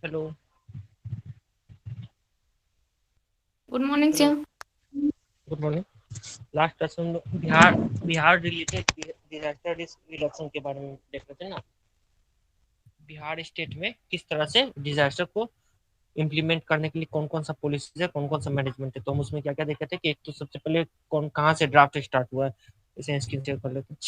Hello. Good morning hello. Sir. Good morning. Last question Bihar Bihar related disaster risk reduction के बारे में देख रहे थे ना। बिहार स्टेट में किस तरह से डिजास्टर को इम्प्लीमेंट करने के लिए कौन कौन सा पॉलिसीज है, कौन कौन सा मैनेजमेंट है, तो हम उसमें क्या क्या देखे थे कि एक तो सबसे पहले कौन कहाँ से ड्राफ्ट स्टार्ट हुआ है, इसे स्क्रीन शेयर कर लेते हैं।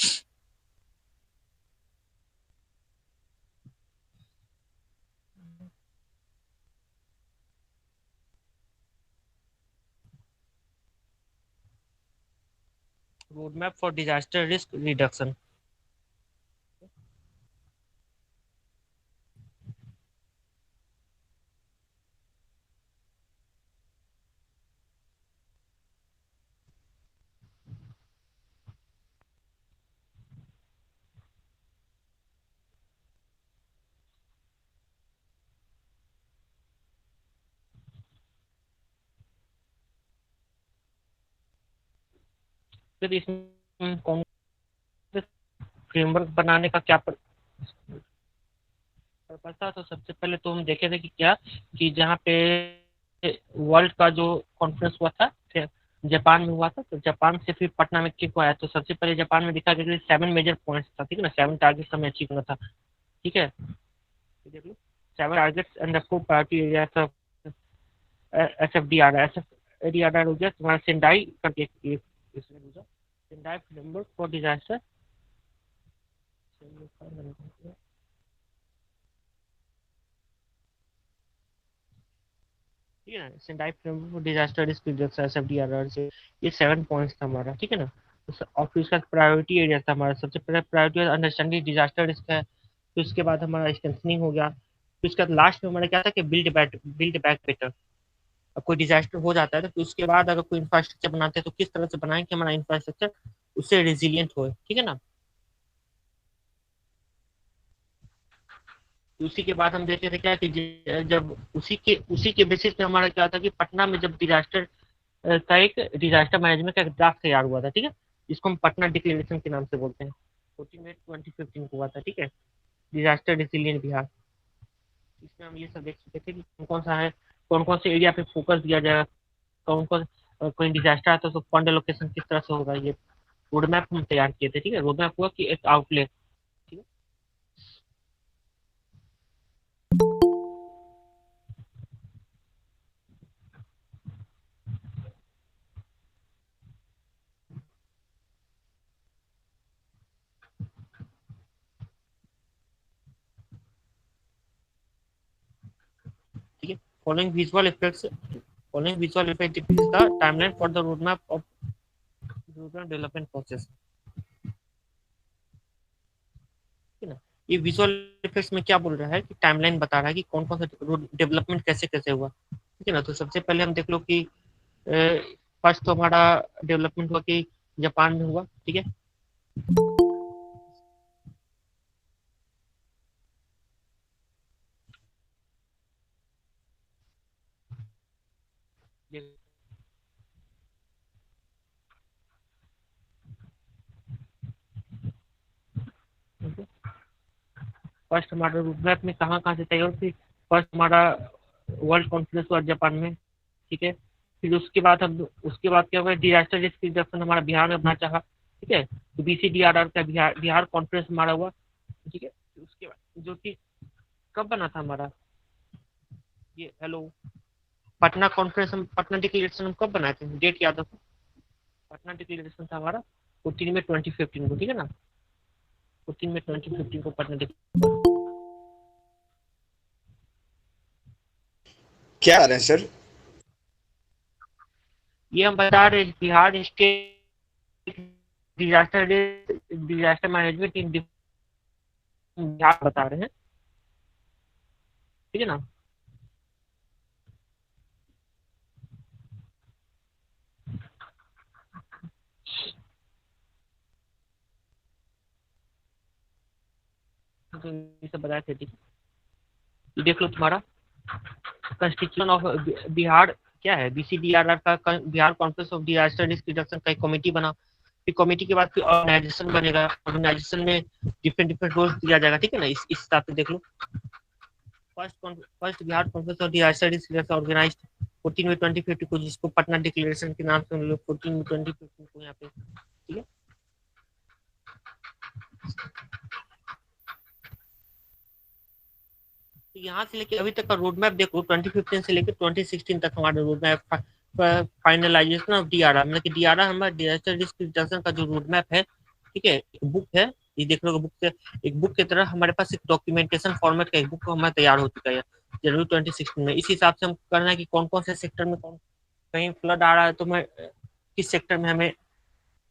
Road map for disaster risk reduction. फिर इसमें कौन फ्रेमवर्क बनाने का क्या पर्पज था, तो सबसे पहले तो हम देखे थे कि क्या कि जहाँ पे वर्ल्ड का जो कॉन्फ्रेंस हुआ था फिर जापान में हुआ था, तो जापान से फिर पटना में क्यों आया, तो सबसे पहले जापान में दिखा गया कि 7 मेजर पॉइंट्स था, ठीक है ना, 7 टारगेट्स हमें अचीव करना था। ठीक है, तो देख लो 7 targets and the 4 priority areas of SFDR। SFDR हो गया तुम्हारा सेंडाई करके सेंडाई फ्रेमवर्क फॉर डिजास्टर। ठीक है ना, Sendai framework for disaster risk reduction SFDR से ये 7 पॉइंट्स था हमारा, ठीक है ना। और फिर उसका प्रायोरिटी एरिया था हमारा, सबसे पहले प्रायोरिटी अंडरस्टैंडिंग डिजास्टर रिस्क है, फिर उसके बाद हमारा स्ट्रेंथनिंग हो गया, फिर उसके बाद लास्ट में हमारा क्या था कि बिल्ड बैक बेटर। अब कोई डिजास्टर हो जाता है तो फिर उसके बाद अगर कोई इंफ्रास्ट्रक्चर बनाते हैं तो किस तरह से बनाएं कि हमारा इंफ्रास्ट्रक्चर उससे रेजिलियंट हो, ठीक है ना। उसी के बाद हम देखते थे क्या कि जब उसी के बेसिस पे हमारा क्या था कि पटना में जब डिजास्टर का एक डिजास्टर मैनेजमेंट का एक ड्राफ्ट तैयार हुआ था, ठीक है, जिसको हम पटना डिक्लेरेशन के नाम से बोलते हैं। 14 मई 2015 को हुआ था, ठीक है, डिजास्टर रिसिलियंट बिहार। इसमें हम ये सब देख सकते थे कि कौन कौन सा है, कौन कौन से एरिया पे फोकस दिया जाएगा, कौन कौन कोई डिजास्टर आता है तो फंड एलोकेशन किस तरह से होगा, ये रोड मैप हम तैयार किए थे। ठीक है, रोड मैप हुआ कि एक आउटलेट। ठीक है, ठीक है। Following visual effects following visual effect is the timeline for the road map of rural development process. ठीक है ना, ये विजुअल इफेक्ट्स में क्या बोल रहा है कि टाइमलाइन बता रहा है कि कौन कौन सा रोड डेवलपमेंट कैसे कैसे हुआ। ठीक है ना, तो सबसे पहले हम देख लो कि फर्स्ट तो हमारा डेवलपमेंट हुआ कि जापान में हुआ, ठीक है। फर्स्ट हमारा रूट मैप में कहाँ कहाँ से तैयार थी। फर्स्ट हमारा वर्ल्ड कॉन्फ्रेंस हुआ जापान में, ठीक है। फिर उसके बाद क्या हुआ, डिजास्टर रिस्क रिडक्शन हमारा बिहार में बनना चाहा, ठीक है, तो BCDRR का बिहार बिहार कॉन्फ्रेंस हमारा हुआ, ठीक है। फिर उसके बाद जो कि कब बना था हमारा, ये हेलो, पटना कॉन्फ्रेंस, हम पटना डिक्लेरेशन हम कब बनाए थे, डेट याद रखो। पटना डिक्लेरेशन था हमारा 14 मई 2015 को, ठीक है ना, 14 मई 2015 को पटना। क्या आ रहे हैं सर? ये हम बता रहे Bihar state disaster disaster management in Bihar बता रहे हैं, ठीक है ना। तो ये सब बताए थे, ठीक है, देख लो तुम्हारा कंस्टिट्यूशन ऑफ बिहार क्या है, BCDRR का Bihar conference of disaster risk reduction का एक कमेटी बना। फिर कमेटी के बाद फिर ऑर्गेनाइजेशन बनेगा, ऑर्गेनाइजेशन में डिफरेंट डिफरेंट रोल्स दिया जाएगा, ठीक है ना, इस हिसाब से देख लो। First Bihar conference of disaster risk organized 14 में 2050 को, जिसको पटना डिक्लेरेशन के नाम से हम लोग 14 में 2050 को यहाँ पे, ठीक है। तो यहाँ से लेके अभी तक का रोड मैप देखो, 2015 से लेकर 2016 तक हमारा road map finalisation of DRR, मतलब कि डीआरआर हमारा डिजास्टर रिस्क रिडक्शन का जो रोड मैप है, ठीक है, बुक है, ये देख लो बुक से एक बुक की तरह हमारे पास एक डॉक्यूमेंटेशन फॉर्मेट का एक बुक हमारा तैयार हो चुका है जनवरी 2016 में। इस हिसाब से हम करना है कि कौन कौन से सेक्टर में कौन कहीं फ्लड आ रहा है तो मैं किस सेक्टर में हमें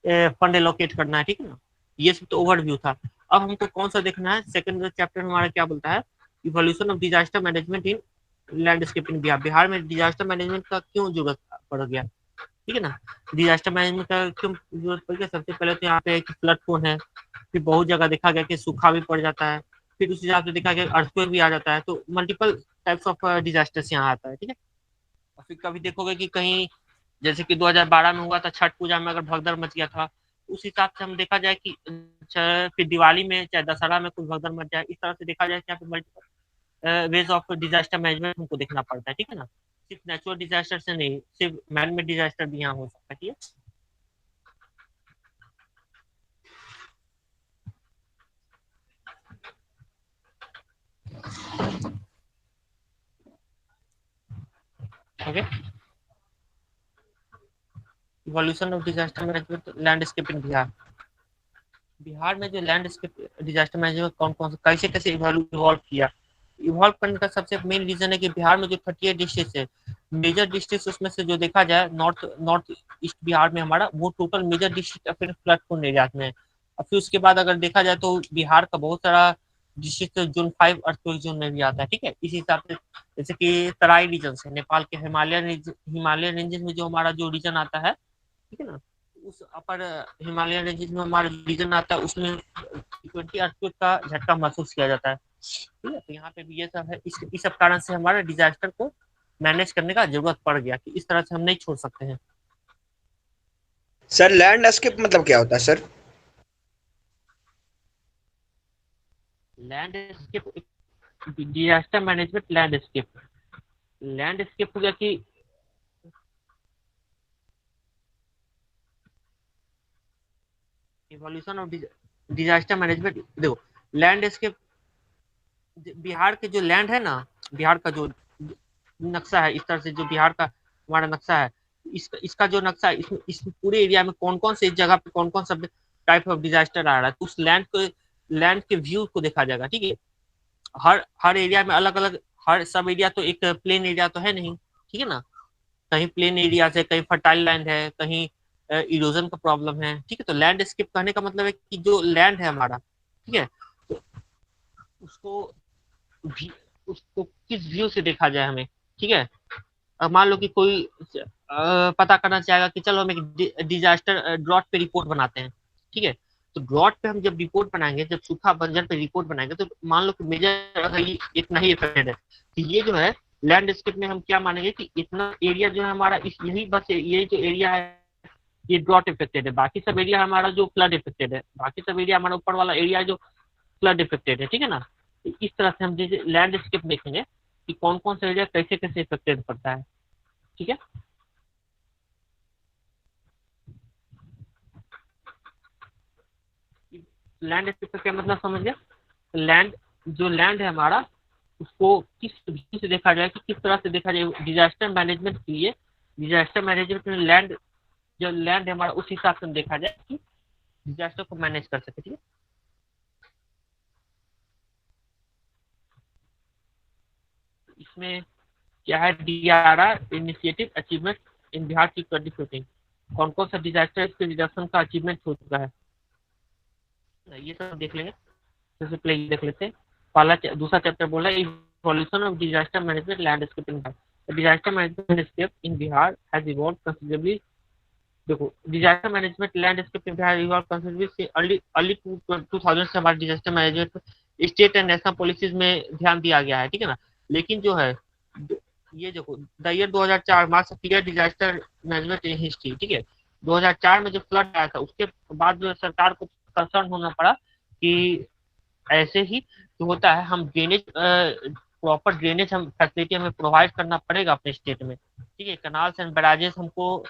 फंड एलोकेट करना है, ठीक है ना। ये सब तो ओवरव्यू था। अब हमको कौन सा देखना है, सेकंड चैप्टर हमारा क्या बोलता है, evolution of disaster management in landscape in Bihar. Bihar में डिजास्टर मैनेजमेंट का क्यों जरूरत पड़ गया, ठीक है ना। डिजास्टर मैनेजमेंट का क्यों जरूरत पड़ गया, सबसे पहले तो यहाँ पे फ्लड फोन है, फिर बहुत जगह देखा गया कि सूखा भी पड़ जाता है, फिर उस हिसाब से देखा गया अर्थक्वेक भी आ जाता है, तो मल्टीपल टाइप्स ऑफ डिजास्टर्स यहाँ आता है, ठीक है। और फिर कभी देखोगे कि कहीं जैसे कि 2012 में हुआ था छठ पूजा में अगर भगदड़ मच गया था, उस हिसाब से हम देखा जाए कि फिर दिवाली में चाहे दशहरा में कुछ भगदड़ मच जाए, इस तरह से देखा जाए कि यहाँ पे multiple ways of disaster management हमको देखना पड़ता है, ठीक है ना। सिर्फ नेचुरल डिजास्टर से नहीं, सिर्फ मैन मेड डिजास्टर भी यहाँ हो सकता है, ठीक है। Okay, evolution of disaster management landscape in Bihar. Bihar में जो लैंडस्केप डिजास्टर मैनेजमेंट कौन कौन से कैसे कैसे इवॉल्व किया, इवॉल्व करने का सबसे मेन रीजन है कि बिहार में जो 38 डिस्ट्रिक्ट है, मेजर डिस्ट्रिक्ट उसमें से जो देखा जाए नॉर्थ ईस्ट बिहार में हमारा वो टोटल मेजर डिस्ट्रिक्ट अपने फ्लड प्रोन एरियाज में है। और फिर उसके बाद अगर देखा जाए तो बिहार का बहुत सारा डिस्ट्रिक्ट जोन 5 अर्थक्वेक जोन में भी आता है, ठीक है। इस हिसाब से जैसे कि तराई रीजन है नेपाल के हिमालय रेंजेस में जो हमारा जो रीजन आता है, ठीक है ना, उस अपर हिमालयन रेंजेस में हमारा रीजन आता है, उसमें 20 अर्थक्वेक का झटका महसूस किया जाता है, ठीक है। तो यहाँ पे भी ये सब है, इस सब कारण से हमारा डिजास्टर को मैनेज करने का जरूरत पड़ गया कि इस तरह से हम नहीं छोड़ सकते हैं। सर लैंडस्केप मतलब क्या होता है sir? Landscape disaster management landscape हो गया कि इवोल्यूशन ऑफ डिजास्टर मैनेजमेंट। देखो लैंडस्केप, बिहार के जो लैंड है ना, बिहार का जो नक्शा है, इस तरह से जो बिहार का हमारा नक्शा है, इसका जो नक्शा है, इस पूरे एरिया में कौन कौन से जगह पे कौन कौन सा टाइप ऑफ डिजास्टर आ रहा है, तो उस लैंड के व्यू को देखा जाएगा, ठीक है। हर एरिया में अलग अलग, हर सब एरिया तो एक प्लेन एरिया तो है नहीं, ठीक है ना। कहीं प्लेन एरिया है, कहीं फर्टाइल लैंड है, कहीं इरोजन का प्रॉब्लम है, ठीक है। तो लैंडस्केप कहने का मतलब है कि जो लैंड है हमारा, ठीक है, तो उसको उसको किस व्यू से देखा जाए हमें, ठीक है। अब मान लो कि कोई पता करना चाहेगा कि चलो हम एक डिजास्टर ड्रॉट पे रिपोर्ट बनाते हैं, ठीक है। तो ड्रॉट पे हम जब रिपोर्ट बनाएंगे, जब सूखा बंजर पे रिपोर्ट बनाएंगे, तो मान लो कि मेजर इतना ही इफेक्टेड है, तो ये जो है लैंडस्केप में हम क्या मानेंगे कि इतना एरिया जो है हमारा, इस यही बस यही जो एरिया है ये ड्रॉट इफेक्टेड है, बाकी सब एरिया हमारा जो फ्लड इफेक्टेड है, बाकी सब एरिया हमारा ऊपर वाला एरिया जो फ्लड इफेक्टेड है, ठीक है ना। तो इस तरह से हम जैसे लैंडस्केप देखेंगे कि कौन कौन सा एरिया कैसे कैसे इफेक्टेड पड़ता है, ठीक है। लैंड का क्या मतलब समझ गया, लैंड जो लैंड है हमारा, उसको किस व्यू से देखा जाए, कि किस तरह से देखा जाए डिजास्टर मैनेजमेंट के लिए। डिजास्टर मैनेजमेंट में लैंड, जो लैंड है हमारा, उस हिसाब से देखा जाए कि डिजास्टर को मैनेज कर सके, ठीक है। इसमें क्या है, DRR initiative achievement in Bihar की 2014, कौन कौन सा डिजास्टर के रिडक्शन का अचीवमेंट हो चुका है, ये सब देख लेंगे। सबसे पहले देख लेते हैं पहला दूसरा चैप्टर बोला evolution of disaster management landscape in Bihar. Disaster management landscape in Bihar has evolve considerably. देखो disaster management landscape in Bihar evolve considerably से अर्ली 2000 से हमारे disaster management state and national policies में ध्यान दिया गया है, ठीक है ना। लेकिन जो है ये देखो the year 2004 marks clear disaster management in history, ठीक है। 2004 में जो फ्लड आया था उसके बाद जो सरकार को कंसर्न होना पड़ा कि ऐसे ही तो होता है, हम ड्रेनेज प्रॉपर ड्रेनेज हम फैसिलिटी हमें प्रोवाइड करना पड़ेगा अपने स्टेट में, ठीक है। कैनाल्स एंड बैराजेस हमको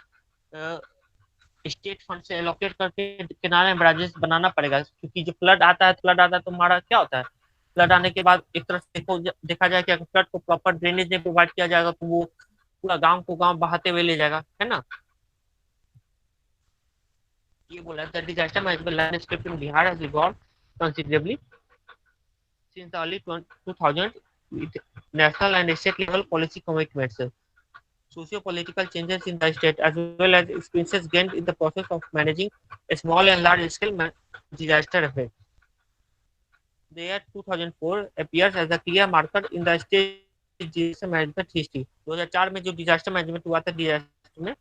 स्टेट फंड से एलोकेट करके किनारे में ब्रांचेस बनाना पड़ेगा, क्योंकि जो फ्लड आता है तो हमारा क्या होता है, फ्लड आने के बाद एक तरफ से देखा जाए कि अगर फ्लड को प्रॉपर ड्रेनेज नहीं प्रोवाइड किया जाएगा तो वो पूरा गांव को गांव बहाते हुए ले जाएगा, है ना। ये बोला that disaster management landscape in Bihar has evolved considerably since the early 2000 with national and state level policy commitments, socio-political changes in the state, as well as experiences gained in the process of managing a small and large scale disaster effect. The year 2004 appears as a clear marker in the state disaster management history. 2004 में जो disaster management हुआ था disaster में,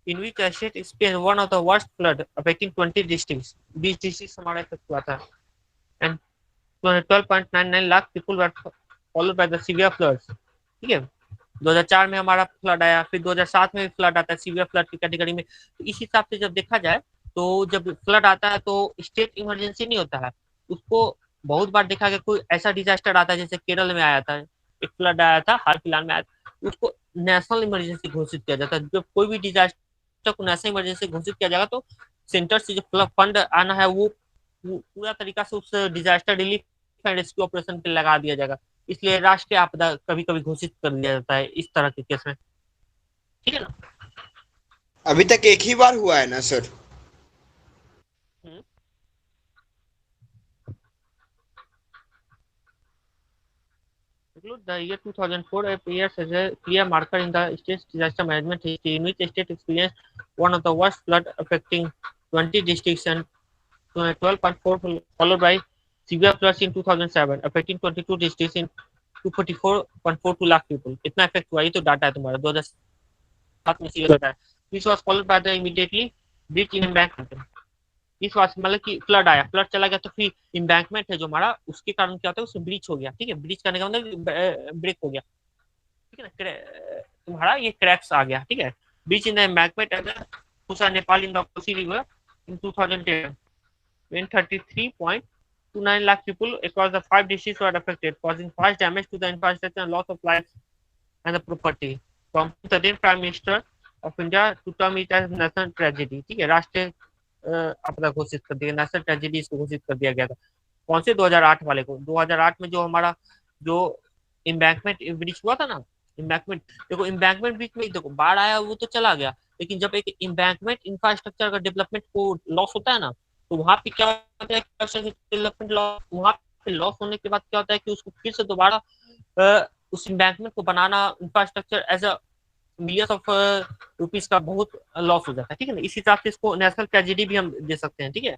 in which the state experienced one of the worst flood affecting 20 districts. 20 districts हमारा effect हुआ था, and 12.99 lakh people were followed by the severe floods. ठीक है, 2004 में हमारा फ्लड आया, फिर 2007 में भी फ्लड आता है सीवियर फ्लड की कैटेगरी में। तो इस हिसाब से जब देखा जाए तो जब फ्लड आता है तो स्टेट इमरजेंसी नहीं होता है, उसको बहुत बार देखा गया कोई ऐसा डिजास्टर आता है, जैसे केरल में आया था, एक फ्लड आया था हाल फिलहाल में आया था, उसको नेशनल इमरजेंसी घोषित किया जाता है। जब कोई भी डिजास्टर को नेशनल इमरजेंसी घोषित किया जाएगा तो सेंटर से जो फंड आना है वो पूरा तरीका से उस disaster relief and rescue operation पे लगा दिया जाएगा। इसलिए राष्ट्रीय आपदा कभी कभी घोषित कर दिया जाता है इस तरह के केस में, ठीक है ना। अभी तक एक ही बार हुआ है ना sir? The year 2004 appears as a clear marker in the state's disaster management history, in which the state experienced one of the worst flood affecting 20 districts and 12.4 followed by severe floods in 2007 affecting 22 districts in 244.42 lakh people. इतना effect हुआ, ये तो data है तुम्हारा 2007 में severe data है। This was followed by the immediately breach in embankment. इस वास मतलब कि फ्लड आया, फ्लड चला गया तो फिर इम्बैंकमेंट है जो हमारा, उसके कारण क्या होता है, उसमें ब्रीच हो गया, ठीक है। ब्रीच करने का मतलब ब्रेक हो गया, ठीक है ना, तुम्हारा ये क्रैक्स आ गया, ठीक है। Breach in the embankment Pusa Nepal in the Kosi river in 2010 when 33.29 lakh people across the 5 districts were affected, causing vast damage to the infrastructure and loss of lives and the property. From the then Prime Minister of India to term it as national tragedy, ठीक है, राष्ट्रीय आपदा घोषित कर दिया, national tragedy इसको घोषित कर दिया गया था। कौन से 2008 वाले को, 2008 में जो हमारा जो इम्बैंकमेंट ब्रिज हुआ था ना, इम्बैंकमेंट, देखो इम्बैंकमेंट ब्रिज में देखो बाढ़ आया वो तो चला गया, लेकिन जब एक इम्बैंकमेंट इंफ्रास्ट्रक्चर का डेवलपमेंट को लॉस होता है ना, तो वहां पे क्या होता है, डेवलपमेंट लॉस, वहां पे लॉस होने के बाद क्या होता है कि उसको फिर से दोबारा उस इम्बैंकमेंट को बनाना, infrastructure as a millions of rupees का बहुत लॉस हो जाता है, ठीक है ना। इस हिसाब से इसको नेशनल ट्रेजेडी भी हम दे सकते हैं, ठीक है।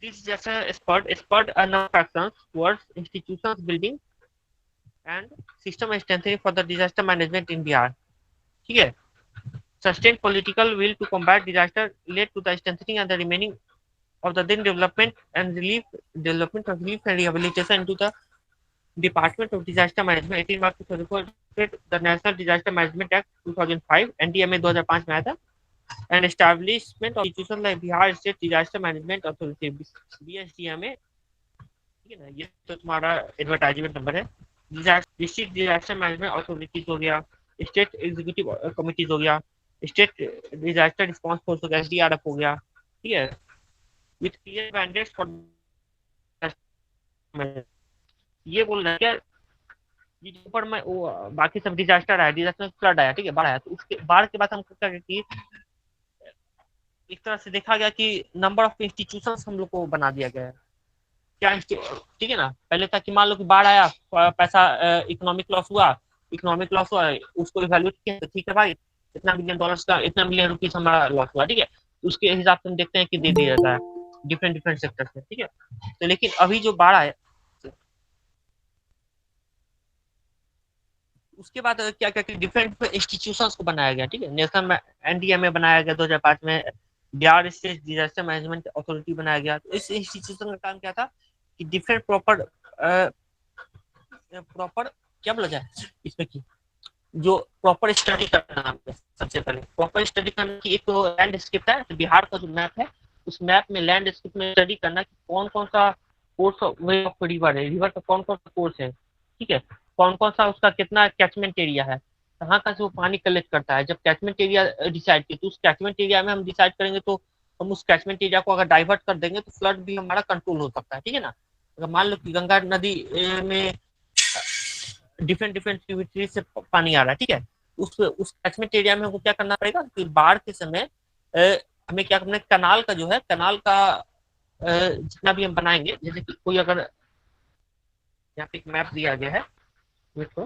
This disaster spurred a number of actions towards institutions building and system strengthening for the disaster management in Bihar, ठीक है। Sustained political will to combat disaster led to the strengthening and the remaining of the then development of relief and rehabilitation into the Department of Disaster Management 18 March 2004, the National Disaster Management Act 2005 NDMA 2005 में आया था, and establishment of institution like Bihar State Disaster Management Authority BSDMA, ठीक है ना। ये तो तुम्हारा advertisement number है। डिस्ट्रिक्ट डिजास्टर मैनेजमेंट अथॉरिटीज हो गया, स्टेट एग्जीक्यूटिव कमिटीज हो गया, स्टेट डिजास्टर रिस्पांस फोर्स हो गया, SDRF हो गया, ठीक है, विथ क्लियर मैंडेट्स फॉर। ये बोल रहा है क्या, ये ऊपर में वो बाकी सब डिजास्टर आया, डिजास्टर में फ्लड आया, ठीक है, बाढ़ आया, तो उसके बाढ़ के बाद हम क्या कि एक तरह से देखा गया कि नंबर ऑफ इंस्टीट्यूशंस हम लोग को बना दिया गया है, क्या, ठीक है ना। पहले था कि मान लो कि बाढ़ आया, पैसा इकोनॉमिक लॉस हुआ, उसको इवैल्यूएट किया, तो ठीक है भाई इतना $1 बिलियन का, इतना $1 बिलियन हमारा लॉस हुआ, ठीक है, उसके हिसाब से हम देखते हैं कि दे दिया जाता है डिफरेंट सेक्टर्स में, ठीक है। तो लेकिन अभी जो बाढ़ आया उसके बाद क्या क्या डिफरेंट इंस्टीट्यूशंस को बनाया गया, ठीक है। नेशनल NDMA बनाया गया 2005 में, Bihar state disaster management authority बनाया गया। तो इस इंस्टीट्यूशन का काम क्या था कि डिफरेंट प्रॉपर क्या बोला जाए इसमें की जो प्रॉपर स्टडी करना, सबसे पहले प्रॉपर स्टडी करना की एक तो लैंडस्केप है, तो बिहार का जो मैप है उस मैप में लैंडस्केप में स्टडी करना कि कौन कौन सा कोर्स वे ऑफ रिवर है, रिवर का कौन कौन सा कोर्स है, ठीक है, कौन कौन सा उसका कितना कैचमेंट एरिया है, कहाँ कहाँ से वो पानी कलेक्ट करता है। जब कैचमेंट एरिया डिसाइड किया तो उस कैचमेंट एरिया में हम डिसाइड करेंगे, तो हम उस कैचमेंट एरिया को अगर डाइवर्ट कर देंगे तो फ्लड भी हमारा कंट्रोल हो सकता है, ठीक है ना। अगर मान लो कि गंगा नदी में डिफरेंट डिफरेंट ट्रिब्यूटरीज से पानी आ रहा है, ठीक है, उस कैचमेंट एरिया में हमको क्या करना पड़ेगा कि बाढ़ के समय हमें क्या करना है, कनाल का जो है, कनाल का जितना भी हम बनाएंगे, जैसे कि कोई अगर यहाँ पे एक मैप दिया गया है, देखो,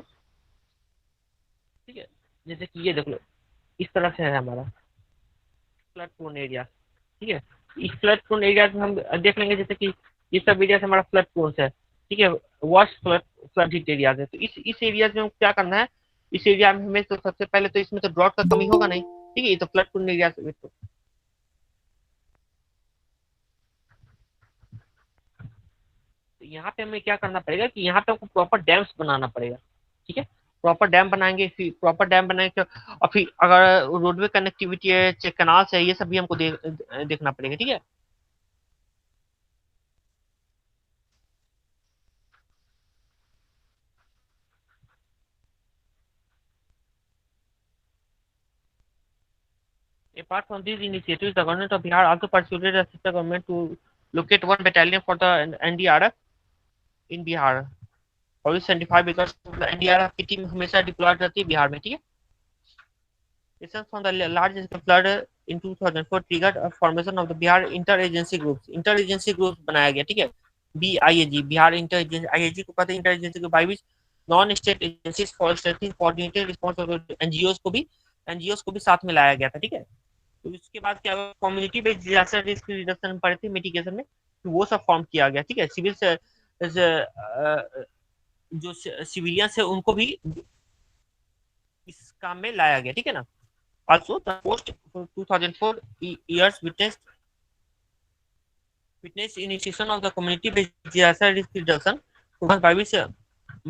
ठीक है, जैसे कि ये देख लो, इस तरह से है हमारा फ्लड प्रोन एरिया, ठीक है। इस फ्लड प्रोन एरिया में हम देख लेंगे, जैसे कि ये सब एरिया से हमारा फ्लड प्रोन है, ठीक है, वर्स्ट फ्लड हिट एरिया है। तो इस एरिया में क्या करना है, इस एरिया में हमें तो सबसे पहले तो इसमें तो ड्रॉट का कमी होगा नहीं, ठीक है, ये तो फ्लड प्रोन एरिया से तो यहाँ पे हमें क्या करना पड़ेगा कि यहाँ पे हमको प्रॉपर डैम्स बनाना पड़ेगा, ठीक है। प्रॉपर डैम बनाएंगे, फिर प्रॉपर डैम बनाएंगे, और फिर अगर रोडवे कनेक्टिविटी है, कैनाल्स है, ये सब भी हमको देखना पड़ेगा, ठीक है। Apart from these initiatives, the government of Bihar also pursued a sister government to locate one battalion for the NDRF in Bihar. और 75 because NDRF की टीम हमेशा डिप्लॉयड रहती है बिहार में, ठीक है। Lessons from the largest flood in 2004 triggered a formation of the Bihar Interagency Groups. Interagency Groups बनाया गया, ठीक है, BIAG, बिहार इंटर IAG को कहते हैं interagency group, by which non state agencies for strengthening coordinated response of NGOs को भी साथ में लाया गया था, ठीक है। तो इसके बाद क्या हुआ, community based disaster risk reduction में पढ़े थे मिटिगेशन में, तो वो सब फॉर्म किया गया, ठीक है। सिविल से जो सिविलियंस है उनको भी इस काम में लाया गया, ठीक है ना। Also, the post 2004 years witnessed initiation of the community-based disaster risk reduction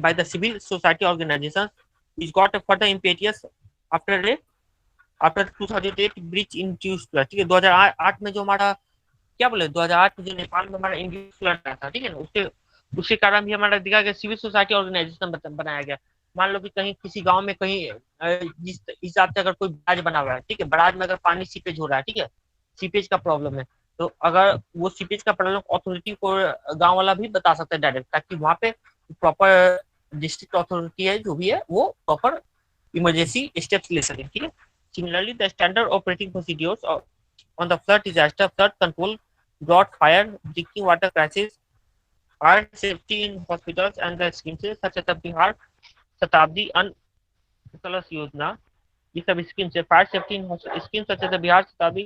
by the civil society organizations, which got further impetus after 2008 breach in Tuskla, ठीक है। 2008 में जो हमारा क्या बोले, 2008 में जो नेपाल में हमारा इंडियन फ्लड आया था, ठीक है ना, उसके कारण भी हमारा दिखा गया सिविल सोसाइटी ऑर्गेनाइजेशन बनाया गया। मान लो कि कहीं किसी गांव में कहीं जिस हिसाब से अगर कोई बराज बना हुआ है, ठीक है, बराज में अगर पानी सीपेज हो रहा है, ठीक है, सीपेज का प्रॉब्लम है, तो अगर वो सीपेज का प्रॉब्लम अथॉरिटी को गांव वाला भी बता सकता है डायरेक्ट, ताकि वहाँ पे प्रॉपर डिस्ट्रिक्ट अथॉरिटी है जो भी है वो प्रॉपर इमरजेंसी स्टेप्स ले सके, ठीक है। Similarly the standard operating procedures on the flood disaster, flood control, drought, fire, drinking water crisis, fire safety in hospitals and the schemes such as the Bihar Shatabdi Unkalash Yojana, ये सब schemes है। Fire safety in scheme such as Bihar Shatabdi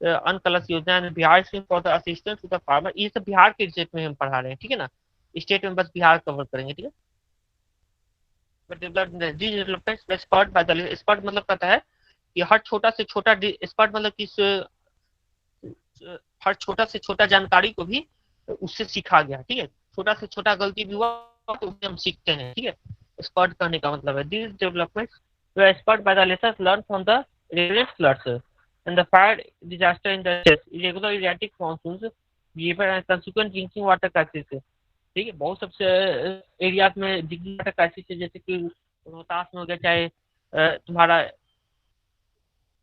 Annakalash Yojana and Bihar scheme for the assistance to the farmer, ये सब बिहार के state में हम पढ़ा रहे हैं, ठीक है ना, स्टेट में बस बिहार कवर करेंगे, ठीक है। Development spot by the spot मतलब कहता है कि हर छोटा से छोटा स्पॉट मतलब कि हर छोटा से छोटा जानकारी को भी उससे सीखा गया, ठीक है। छोटा से छोटा गलती भी हुआ तो उससे हम सीखते हैं, ठीक है। स्पॉट करने का मतलब है this development were spurred by the lessons learned from the recent floods and the fire disaster in the irregular erratic monsoons, river and consequent drinking water crisis, ठीक है। बहुत सबसे एरियाज में ड्रिंकिंग वाटर क्राइसिस है, जैसे कि रोहतास में हो गया, चाहे तुम्हारा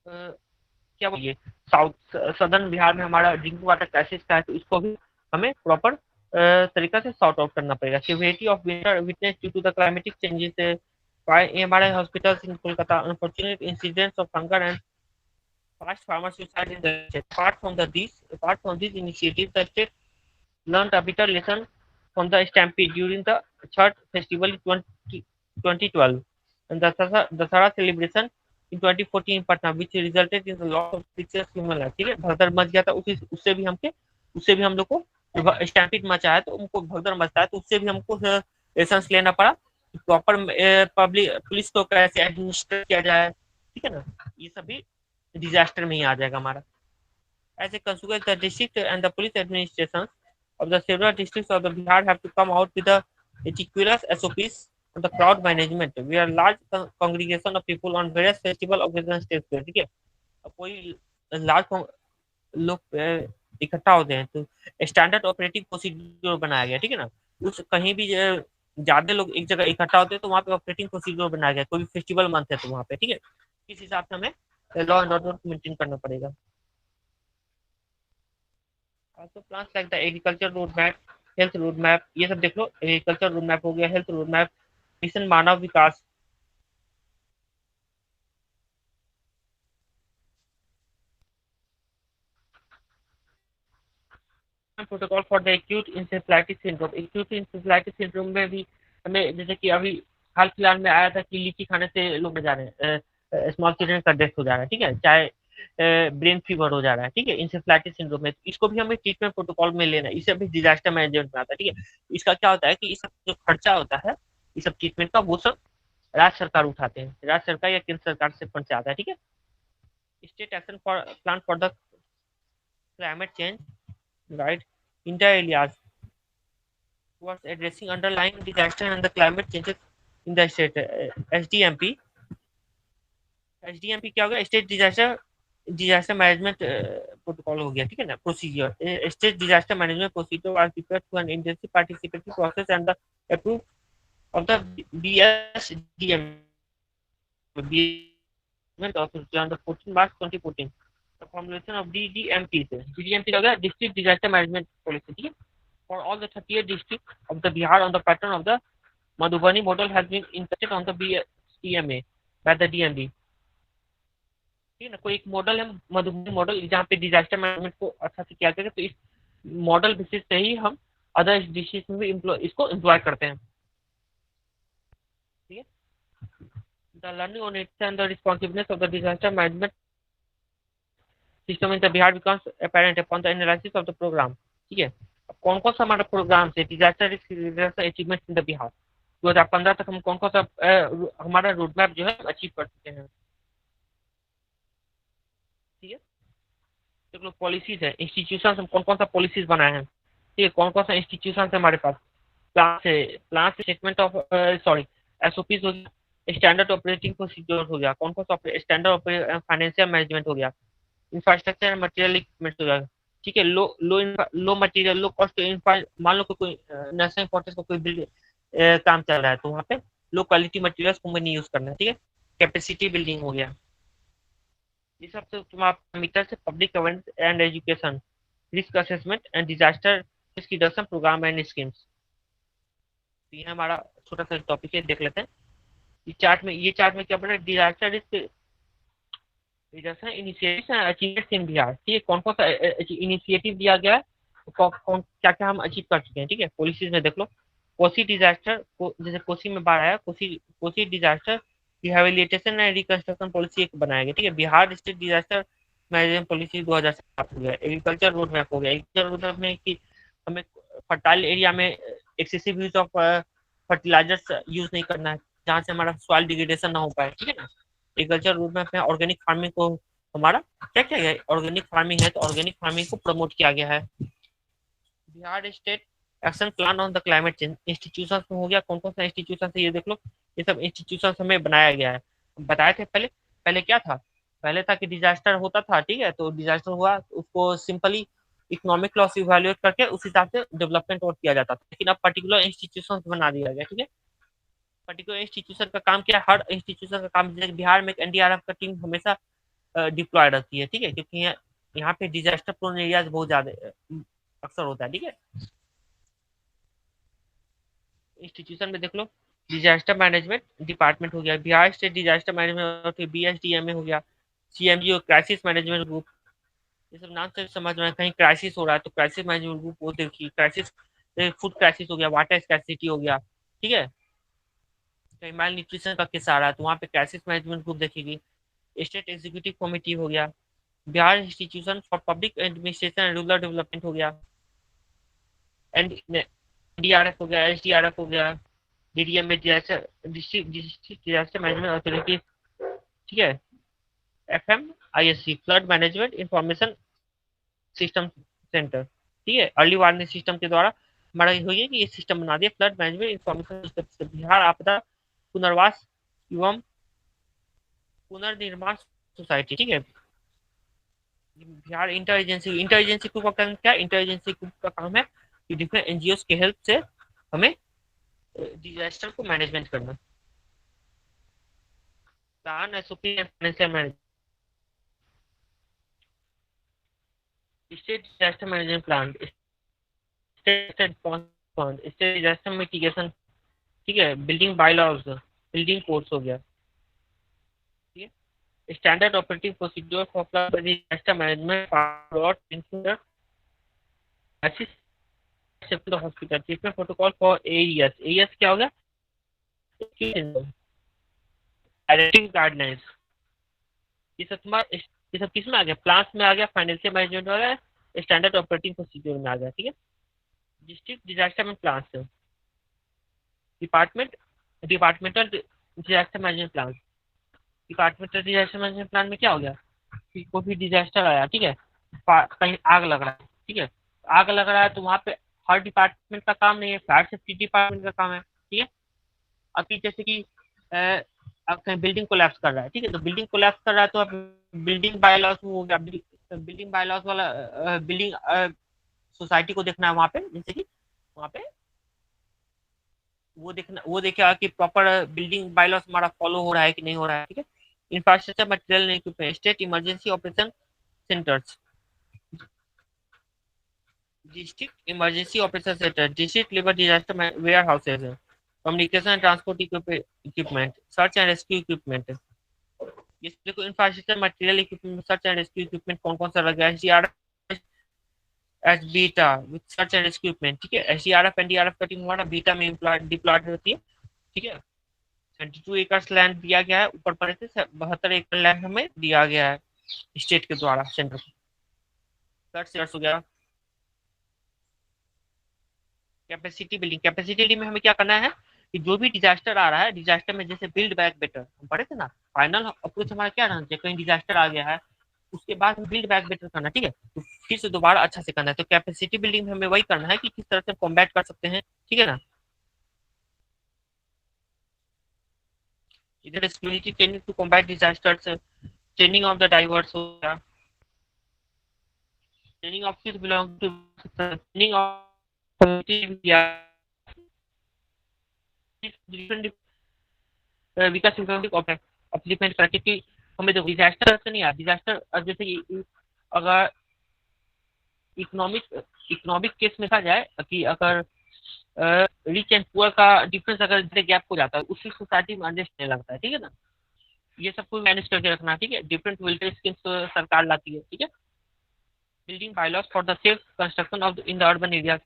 क्या बोलिए साउथ सदर्न बिहार में हमारा ड्रिंकिंग वाटर क्राइसिस का है, तो इसको भी हमें प्रॉपर तरीका से सॉर्ट आउट करना पड़ेगा। Severity of winter witness due to the climatic changes by MRI hospitals in Kolkata, unfortunate incidents of hunger and fast farmer suicide in the state. Apart from these initiatives, the state learned a bitter lesson from the stampede during the Chhath festival in 2012 and the Dasara celebration in 2014 in Patna, which resulted in the loss of precious human life, ठीक है। भगदड़ much गया था, उससे भी हम लोग को स्टैम्पीड मचा है, तो उनको भगदड़ मचता है, तो उससे भी हमको लेसन लेना पड़ा, प्रॉपर पब्लिक पुलिस को कैसे एडमिनिस्ट्रेट किया जाए, ठीक है ना, ये सभी डिजास्टर में ही आ जाएगा हमारा। As a consequence, the district and the police administrations of the several districts of the Bihar have to come out with the meticulous SOPs on the crowd management. We are large congregation of people on various festival occasions takes place, ठीक है। कोई large लोग इकट्ठा होते हैं तो standard operating procedure बनाया गया, ठीक है ना। उस कहीं भी ज्यादा लोग एक जगह इकट्ठा होते हैं तो वहाँ पे ऑपरेटिंग प्रोसीजर बनाया गया, कोई भी फेस्टिवल मंथ है तो वहाँ पे, ठीक है। इस हिसाब से हमें लॉ एंड ऑर्डर मेंटेन करना पड़ेगा। also plans like the agriculture roadmap, health roadmap, ये सब देख लो। एग्रीकल्चर रोड मैप हो गया, health road map, mission Manav Vikas, protocol for the acute encephalitis syndrome. Acute encephalitis syndrome में भी हमें, जैसे कि अभी हाल फिलहाल में आया था कि लीची खाने से लोग मर जा रहे हैं, स्मॉल चिल्ड्रन का डेथ हो जा रहा है, ठीक है, चाहे ब्रेन फीवर हो जा रहा है, ठीक है, इंसेफ्लाइटिस सिंड्रोम में। इसको भी हमें ट्रीटमेंट प्रोटोकॉल में लेना है, इससे भी डिजास्टर मैनेजमेंट में आता है, ठीक है। इसका क्या होता है कि इस जो खर्चा होता है इस सब ट्रीटमेंट का, वो सब राज्य सरकार उठाते हैं, राज्य सरकार या केंद्र सरकार से फंड से आता है, ठीक है। State action for plan for the climate change, right, inter areas towards addressing underlying disaster and the climate changes in the state, SDMP। SDMP क्या होगा, state disaster disaster management protocol हो गया, ठीक है ना, procedure. State disaster management procedure are prepared through an intensive participatory process and the approve of the BSDM on the 14 March 2014। The formulation of DDMP से, DDMP का district disaster management policy, ठीक है, for all the 38 districts of the Bihar on the pattern of the Madhubani model has been implemented on the BSTMA by the DMD। ठीक है ना, कोई एक model है मधुबनी मॉडल, जहाँ पे डिजास्टर मैनेजमेंट को अच्छा से किया जाएगा, तो इस मॉडल बेसिस से ही हम अदर डिस्ट्रिक्ट में भी इसको एम्प्लॉय करते हैं, ठीक है। The learning on its end the responsibilities of the disaster management system in the Bihar becomes apparent upon the analysis of the programme, ठीक है। कौन कौन सा हमारा प्रोग्राम से disaster risk achievement in the Bihar 2015 तक हम कौन कौन सा हमारा रोड मैप जो है अचीव कर चुके हैं, ठीक है। देख लो पॉलिसीज है, इंस्टीट्यूशन हम कौन कौन सा पॉलिसीज बनाए हैं, ठीक है, कौन कौन सा इंस्टीट्यूशन है हमारे पास। प्लान से स्टेटमेंट ऑफ सॉरी SOPs हो गया, स्टैंडर्ड ऑपरेटिंग प्रोसीजर हो गया, कौन कौन सा स्टैंडर्ड फाइनेंशियल मैनेजमेंट हो गया, इंफ्रास्ट्रक्चर एंड मटेरियल इक्विपमेंट हो जाएगा, ठीक है। लो लो लो मटेरियल लो कॉस्ट, मान लो कोई नेशनल इंपॉर्टेंस का कोई बिल्ड काम चल रहा है तो वहाँ पे लो क्वालिटी मटेरियल्स को नहीं यूज करना है, ठीक है। कैपेसिटी बिल्डिंग हो गया, ये सब तो तुम आप मीटर से public awareness and education, risk assessment and disaster risk reduction programme and schemes. तो ये हमारा छोटा सा टॉपिक है, देख लेते हैं। ये चार्ट में क्या बना, disaster risk reduction initiative achievements in Bihar, ठीक है, कौन कौन सा इनिशिएटिव दिया गया है, कौन क्या क्या हम अचीव कर चुके हैं, ठीक है। पॉलिसीज में देख लो, कोसी डिजास्टर जैसे कोसी में बाढ़ आया, Kosi disaster rehabilitation and reconstruction policy एक बनाया गया, ठीक है। Bihar state disaster management policy 2007 हो गया। एग्रीकल्चर रोड मैप हो गया, एग्रीकल्चर रोड मैप में कि हमें फर्टाइल एरिया में excessive use of fertilisers use नहीं करना है, जहाँ से हमारा सॉइल डिग्रेडेशन ना हो पाए, ठीक है ना। एग्रीकल्चर रोड मैप में ऑर्गेनिक फार्मिंग को हमारा क्या क्या है, ऑर्गेनिक फार्मिंग है तो ऑर्गेनिक फार्मिंग को प्रमोट किया गया है। Bihar state action plan on the climate change institution हो गया, कौन कौन सा इंस्टीट्यूशन है ये देख लो, ये सब इंस्टीट्यूशन हमें बनाया गया है। बताए थे पहले, पहले क्या था, पहले था कि डिजास्टर होता था, ठीक है, तो डिजास्टर हुआ तो उसको सिंपली इकोनॉमिक लॉस इवेल्युएट करके उस हिसाब से डेवलपमेंट और किया जाता था, लेकिन अब पर्टिकुलर इंस्टीट्यूशन बना दिया गया, ठीक है। पर्टिकुलर इंस्टीट्यूशन का काम क्या है, हर इंस्टीट्यूशन का काम, जैसे बिहार में NDRF का टीम हमेशा डिप्लॉय रहती है, ठीक है, क्योंकि यहाँ पे डिजास्टर प्रोन एरियाज बहुत ज्यादा अक्सर होता है, ठीक है। इंस्टीट्यूशन में देख लो, डिजास्टर मैनेजमेंट डिपार्टमेंट हो गया, Bihar state disaster management, BSDMA हो गया, CMG क्राइसिस मैनेजमेंट ग्रुप, ये सब नाम से समझ में, कहीं क्राइसिस हो रहा है तो क्राइसिस मैनेजमेंट ग्रुप वो देखिए, क्राइसिस फूड क्राइसिस हो गया, वाटर स्कैर्सिटी हो गया, ठीक है, कहीं माल न्यूट्रिशन का केस आ रहा है तो वहाँ पे क्राइसिस मैनेजमेंट ग्रुप देखेगी। स्टेट एग्जीक्यूटिव कमेटी हो गया, Bihar institution for public administration and rural development हो गया, NDRF हो गया, SDRF हो गया, DDMA district disaster management authority, ठीक है, FMISC flood management information system centre, ठीक है। अर्ली वार्निंग सिस्टम के द्वारा हमारा ये हुई है कि ये सिस्टम बना दिया, flood management information system, Bihar आपदा पुनर्वास एवं पुनर्निर्माण सोसाइटी, ठीक है, बिहार इंटेलिजेंसी ग्रुप का काम क्या? इंटेलिजेंसी ग्रुप का काम है कि डिफरेंट एनजीओ के हेल्प से हमें डिजास्टर को मैनेजमेंट करना। Plan SOP and financial management, state disaster management plan, state response fund, state disaster mitigation, ठीक है, बिल्डिंग बायलॉज, बिल्डिंग कोड्स हो गया, ठीक है, standard operating procedure for disaster management for include hospital treatment protocol for AES. AES क्या होगा? Directive guidelines. ये सब तुम्हारा ये सब किस में आ गया? प्लान्स में आ गया, फाइनेंशियल मैनेजमेंट में आ गया, स्टैंडर्ड ऑपरेटिंग प्रोसीजर में आ गया, ठीक है। डिस्ट्रिक्ट डिजास्टर मैनेजमेंट प्लान से departmental disaster management plan. Departmental disaster management plan में क्या हो गया कि कोई भी डिजास्टर आया, ठीक है, कहीं आग लग रहा है, ठीक है, आग लग रहा है तो वहाँ पे हर डिपार्टमेंट का काम नहीं है, फायर सेफ्टी डिपार्टमेंट का काम है, ठीक है। अभी जैसे कि अब कहीं बिल्डिंग कोलैप्स कर रहा है, ठीक है, तो बिल्डिंग कोलैप्स कर रहा है तो अब बिल्डिंग बायलॉज हो गया, बिल्डिंग बायलॉज वाला बिल्डिंग सोसाइटी को देखना है वहाँ पे, जैसे कि वहाँ पे वो देखेगा कि प्रॉपर बिल्डिंग बायलॉज हमारा फॉलो हो रहा है कि नहीं हो रहा है, ठीक है। Infrastructure material equipment, state emergency operation centres, district emergency operation centre, district level disaster warehouses, communication and transport equipment, search and rescue equipment. ये देखो infrastructure material equipment, search and rescue equipment कौन कौन सा लगा है? SDRF as Bihta with search and rescue equipment, ठीक है। SDRF NDRF का टीम हमारा बीटा में डिप्लॉयड होती है, ठीक है। 22 एकर्स लैंड दिया गया है, ऊपर पड़े थे 72 एकड़ लैंड हमें दिया गया है स्टेट के द्वारा सेंटर को। हो गया। कैपेसिटी बिल्डिंग, कैपेसिटी बिल्डिंग में हमें क्या करना है कि जो भी डिजास्टर आ रहा है, डिजास्टर में जैसे बिल्ड बैक बेटर हम पढ़े थे ना, फाइनल अप्रोच हमारा क्या रहना चाहिए? कहीं डिजास्टर आ गया है उसके बाद बिल्ड बैक बेटर करना, ठीक है, तो फिर से दोबारा अच्छा से करना है। तो कैपेसिटी बिल्डिंग में हमें वही करना है कि किस तरह से कॉम्बैट कर सकते हैं, ठीक है ना। इधर स्किलिटी training to combat disasters, training of the divers हो गया, ट्रेनिंग ऑफ किस belong to, training of different विकास अप्लीमेंट करके कि हमें देखो डिजास्टर से नहीं आया, डिजास्टर जैसे कि अगर इकोनॉमिक इकोनॉमिक केस में कहा जाए कि अगर रिच एंड पुअर का डिफरेंस अगर गैप हो जाता है उसी सोसाइटी में एडजस्ट नहीं लगता है, ठीक है ना। ये सब कुछ मैनेज करके रखना, ठीक है। डिफरेंट वेलफेयर स्कीम्स सरकार लाती है, ठीक है। Building bylaws for the safe construction of in the urban area,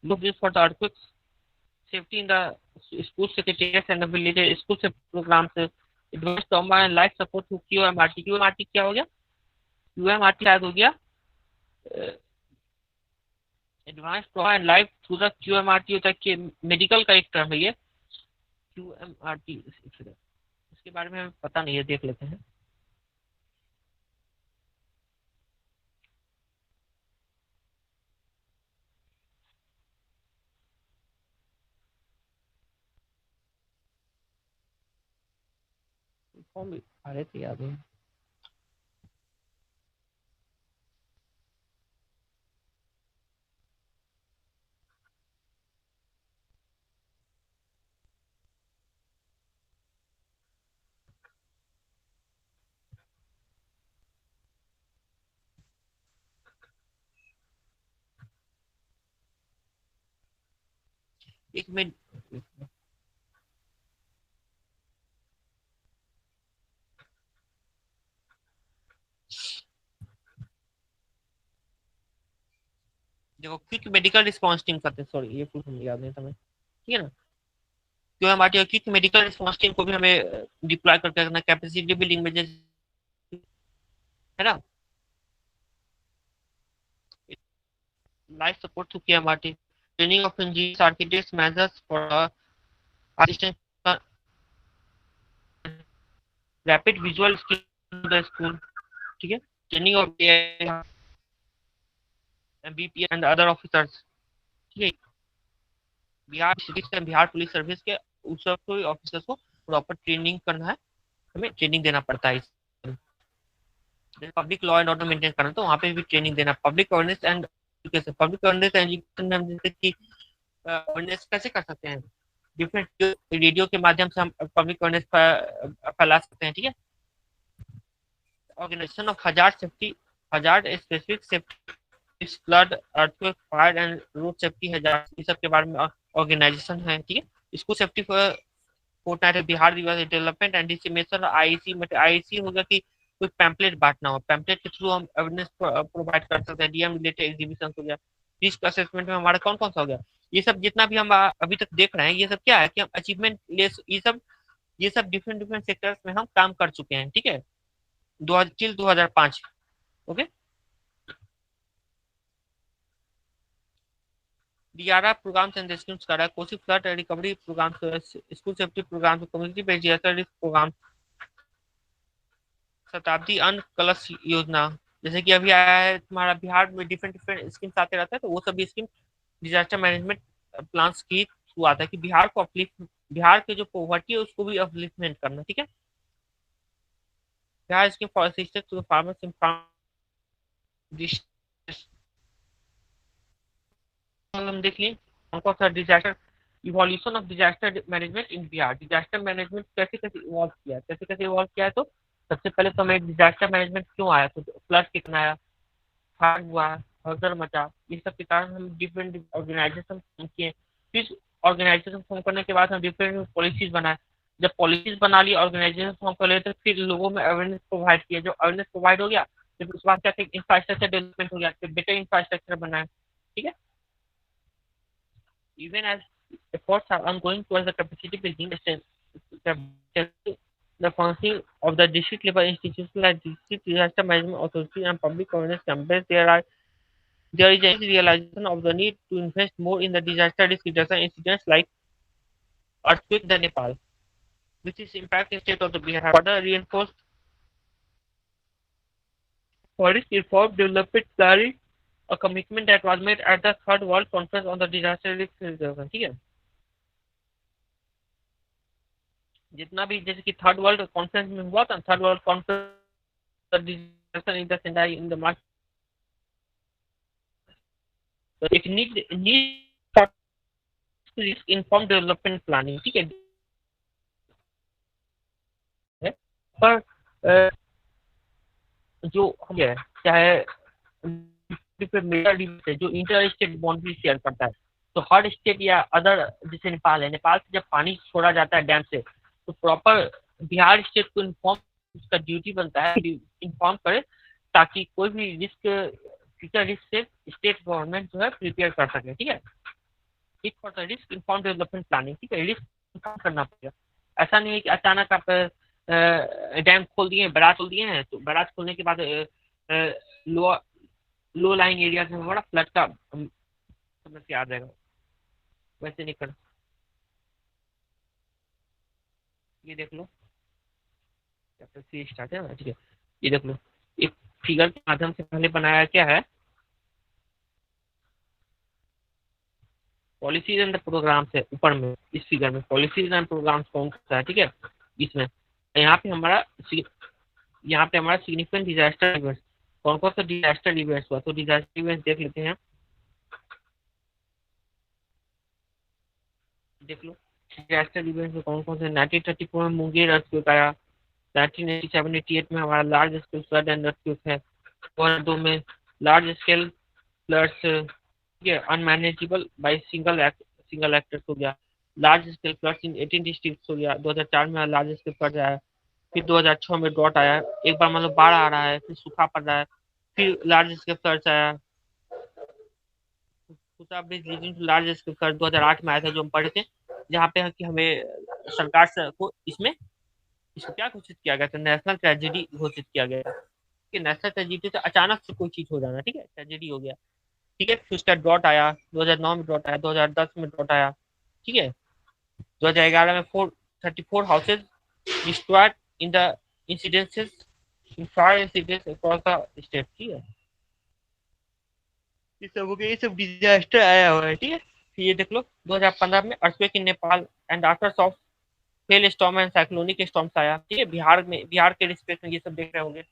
look for the earthquake safety in the school secretaries and village school से programs, advance trauma and life support to QMRT. QMRT क्या हो गया? QMRT शायद हो गया advance trauma and life through the QMRT, होता है कि मेडिकल का एक टर्म है ये क्यूएमआरटी। इसके बारे में हमें पता नहीं है, देख लेते हैं। फॉर्म आ रहे थे याद है। एक मिनट, देखो क्विक मेडिकल रिस्पांस टीम करते हैं, सॉरी ये फुल फॉर्म याद नहीं था मैं, ठीक है ना। क्यों हमारे क्विक मेडिकल रिस्पांस टीम को भी हमें डिप्लॉय करके रखना, कैपेसिटी बिल्डिंग में जैसे, है ना। Life support to KMRT, training of engineers architects measures for assistant rapid visual skill the school, ठीक है। Training of BPS and other officers, ठीक है। Bihar civics and Bihar police service के उस सब ऑफिसर्स को प्रॉपर ट्रेनिंग करना है, हमें ट्रेनिंग देना पड़ता है। Public law and order maintain करना, तो वहाँ पे भी ट्रेनिंग देना। Public awareness and education, public awareness and education में हम जैसे कि अवेयरनेस कैसे कर सकते हैं, डिफरेंट रेडियो के माध्यम से हम पब्लिक अवेयरनेस फैला सकते हैं, ठीक है। Organisation of hazard safety, hazard specific safety, flood, earthquake, fire and road safety hazard, इस सब के बारे में ऑर्गेनाइजेशन है, ठीक है। स्कूल सेफ्टी फोर्टनाइट, बिहार दिवस डेवलपमेंट एंड डिसमिनेशन, आईसी मतलब आईसी होगा कि कोई पैम्पलेट बांटना हो, पैम्पलेट के थ्रू हम अवेयरनेस प्रोवाइड कर सकते हैं। डीएम रिलेटेड एग्जीबिशन हो गया, रिस्क असेसमेंट में हमारा कौन कौन सा हो गया, ये सब जितना भी हम अभी तक देख रहे हैं, ये सब क्या है कि हम अचीवमेंट लेस, ये सब डिफरेंट डिफरेंट सेक्टर्स में हम काम कर चुके हैं, ठीक है, 2005। Okay, DRR programs and schemes कर रहा है, Kosi flood recovery programme, school safety programme, community based disaster risk programme, Shatabdi Anna कलश योजना, जैसे कि अभी आया है तुम्हारा बिहार में, डिफरेंट डिफरेंट स्कीम्स आते रहता है, तो वो सभी स्कीम डिजास्टर मैनेजमेंट प्लान्स की थ्रू आता है कि बिहार को अपलिफ्ट, बिहार के जो पॉवर्टी है उसको भी अपलिफ्टमेंट करना, ठीक है। Bihar scheme for assistance to farmers in farm, हम देख लिए कौन सा disaster, evolution of disaster management in Bihar, disaster management कैसे कैसे इवॉल्व किया है, कैसे कैसे इवॉल्व किया है। तो सबसे पहले तो हमें डिजास्टर मैनेजमेंट क्यों आया, तो फ्लड कितना आया, फायर हुआ, हड़कंप मचा, ये सब के कारण हम डिफरेंट ऑर्गेनाइजेशन किए। फिर ऑर्गेनाइजेशन फॉर्म करने के बाद हम डिफरेंट पॉलिसीज बनाए, जब पॉलिसीज बना ली, ऑर्गेनाइजेशन फॉर्म कर लेते, फिर लोगों में अवेयरनेस प्रोवाइड किया, जो अवेयरनेस प्रोवाइड हो गया, फिर उसके बाद क्या इंफ्रास्ट्रक्चर डेवलपमेंट हो गया, फिर बेटर इंफ्रास्ट्रक्चर बनाए, ठीक है। Even as efforts are ongoing towards the capacity building, the functioning of the district level institutions like district disaster management authority and public awareness campaigns, there is a realization of the need to invest more in the disaster risk reduction incidents like earthquake in the Nepal, which is impact state of the Bihar. Further reinforced forest reform development planning, a commitment that was made at the Third World Conference on the Disaster Risk Reduction, ठीक है। जितना भी जैसे कि third world conference में हुआ था, third world conference in the March, एक need risk inform development planning, ठीक है। पर जो है चाहे जो इंटर स्टेट बाउंड्री शेयर करता है, तो हर स्टेट या अदर, जैसे नेपाल है, नेपाल से जब पानी छोड़ा जाता है डैम से, तो प्रॉपर बिहार स्टेट को इन्फॉर्म, उसका ड्यूटी बनता है इन्फॉर्म करे, ताकि कोई भी रिस्क, फ्यूचर रिस्क से स्टेट गवर्नमेंट जो है प्रिपेयर कर सके, ठीक है। एक for the risk inform development planning, ठीक है, रिस्क इन्फॉर्म करना पड़ेगा। ऐसा नहीं है कि अचानक आप डैम खोल दिए, बराज खोल दिए हैं, तो बराज खोलने के बाद लो लाइंग एरिया में बड़ा फ्लड का समस्या आ जाएगा, वैसे नहीं कर। ये देख लो, चैप्टर 3 स्टार्ट है ना, ठीक है। ये देख लो, एक फिगर के माध्यम से पहले बनाया क्या है, पॉलिसीज एंड प्रोग्राम्स है ऊपर में, इस फिगर में पॉलिसीज एंड प्रोग्राम्स कौन सा है, ठीक है। इसमें यहाँ पे हमारा सिग्निफिकेंट डिजास्टर इवेंट्स, कौन कौन सा डिजास्टर इवेंट्स हुआ, तो डिजास्टर इवेंट्स देख लेते हैं, देख लो डिजास्टर इवेंट्स में कौन कौन से। 1934 में मुंगेर अर्थक्वेक आया, 1987-88 में हमारा large scale flood and earthquake है, 2002 में लार्ज स्केल फ्लड्स, ठीक है, अनमैनेजेबल बाय सिंगल एक्टर्स हो गया, लार्ज स्केल फ्लड्स इन 18 डिस्ट्रिक्ट्स हो गया। 2004 में लार्ज स्केल फ्लड आया, फिर 2006 में ड्रॉट आया, एक बार मतलब बाढ़ आ रहा है, फिर सूखा पड़ रहा है, फिर लार्ज स्केल फ्लड्स आया, लार्ज स्केल फ्लड 2008 में आया था, जो हम पढ़े थे, जहाँ पे कि हमें सरकार से को इसको क्या घोषित किया गया था, नेशनल ट्रेजेडी घोषित किया गया था कि नेशनल ट्रेजेडी से अचानक से कोई चीज हो जाना, ठीक है, ट्रेजेडी हो गया, ठीक है। फिर उसका ड्रॉट आया, 2009 में ड्रॉट आया, 2010 में ड्रॉट आया, ठीक है। 2011 में 434 houses destroyed in the incidences in fire incidents across the state, ठीक है। ये सब डिजास्टर आया हुआ है, ठीक है। फिर ये देख लो 2015 में earthquake in Nepal and afters of hail storm and cyclonic storms आया, ठीक है। बिहार के रिस्पेक्ट में ये सब देख रहे होंगे।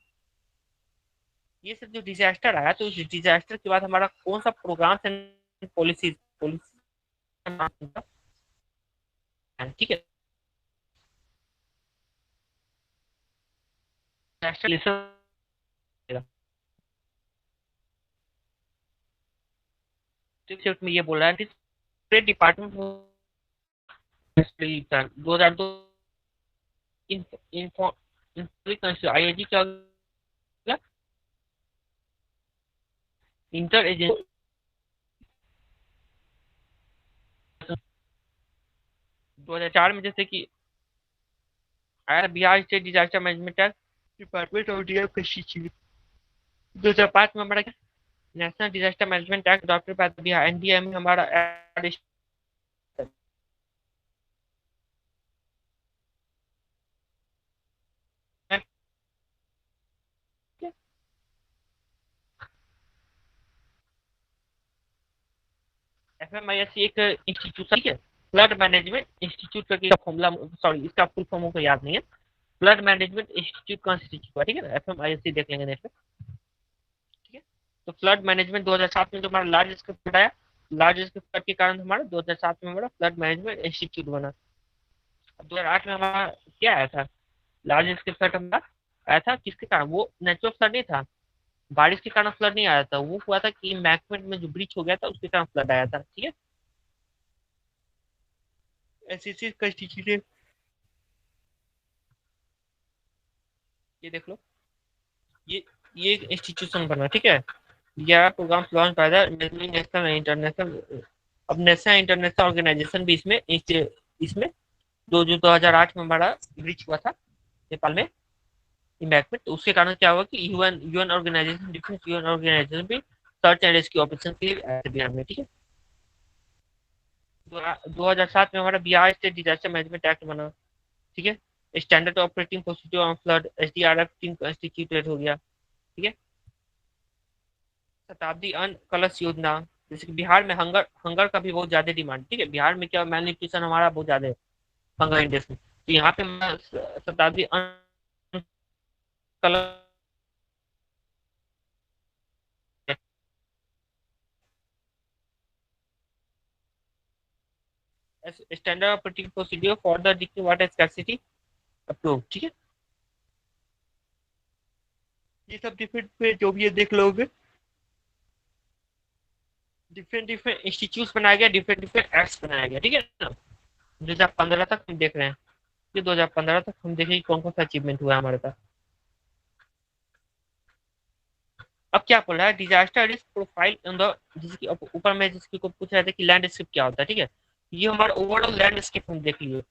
ये सब जो डिजास्टर आया तो इस डिजास्टर के बाद हमारा कौन सा प्रोग्राम एंड पॉलिसी ठीक है। में ये बोल रहा है डिपार्टमेंट 2002 आईआईटी क्या इंटर एजेंसी 2004 में जैसे कि आया Bihar state disaster management act department of DF institute 2005 में हमारा national disaster management act doctor by Bihar NDM में हमारा एफएमआईएससी एक इंस्टीट्यूशन ठीक है, फ्लड मैनेजमेंट इंस्टीट्यूट का फॉर्मूला सॉरी इसका फुल फॉर्म को याद नहीं है, फ्लड मैनेजमेंट इंस्टीट्यूट का इंस्टीट्यूट हुआ ठीक है ना, एफएमआईएससी देख लेंगे नेक्स्ट ठीक है। तो फ्लड मैनेजमेंट 2007 में जो हमारा लार्ज स्केल फ्लड आया, लार्ज स्केल फ्लड के कारण हमारा 2007 में हमारा फ्लड मैनेजमेंट इंस्टीट्यूट बना। 2008 में हमारा क्या आया था, लार्ज स्केल फ्लड हमारा आया था किसके कारण, वो नेचुरल फ्लड नहीं था, बारिश के कारण फ्लड नहीं आया था, वो हुआ था कि एम्बैंकमेंट में जो ब्रिज हो गया था उसके कारण फ्लड आया था ठीक है। एससीसी का इंस्टीट्यूट ये देख लो, ये इंस्टीट्यूशन बना ठीक है, यह program launch by the national international, अब नेशनल इंटरनेशनल ऑर्गेनाइजेशन भी इसमें 2008 में हमारा ब्रिज हुआ था नेपाल में इम्बैक्टमेंट, तो उसके कारण क्या हुआ कि UN organisation different UN organisation भी सर्च एंड रेस्क्यू ऑपरेशन के लिए आए थे बिहार में ठीक है। 2007 में हमारा Bihar state disaster management act बना ठीक है, standard operating procedure on flood SDRF team instituted हो गया ठीक है। शताब्दी अन्न कलश योजना, जैसे कि बिहार में हंगर का भी बहुत ज्यादा डिमांड ठीक है, बिहार में क्या मेल न्यूट्रिशन हमारा बहुत ज्यादा है हंगर इंडेक्स में, तो यहाँ पे शताब्दी अन्न कलश standard operating procedure for the drinking water scarcity approve ठीक है। ये सब डिफरेंट पे जो भी ये देख लोगे डिफरेंट इंस्टीट्यूट बनाया गया, डिफरेंट एक्ट्स बनाया गया ठीक है ना। 2015 तक हम देख रहे हैं, ये 2015 तक हम देखेंगे कौन कौन सा अचीवमेंट हुआ है हमारे पास। अब क्या बोल रहा है, disaster risk profile in the, जिसकी ऊपर में जिसकी को पूछ रहे थे कि लैंडस्केप क्या होता है ठीक है, ये हमारा ओवरऑल लैंडस्केप हम देख लिए,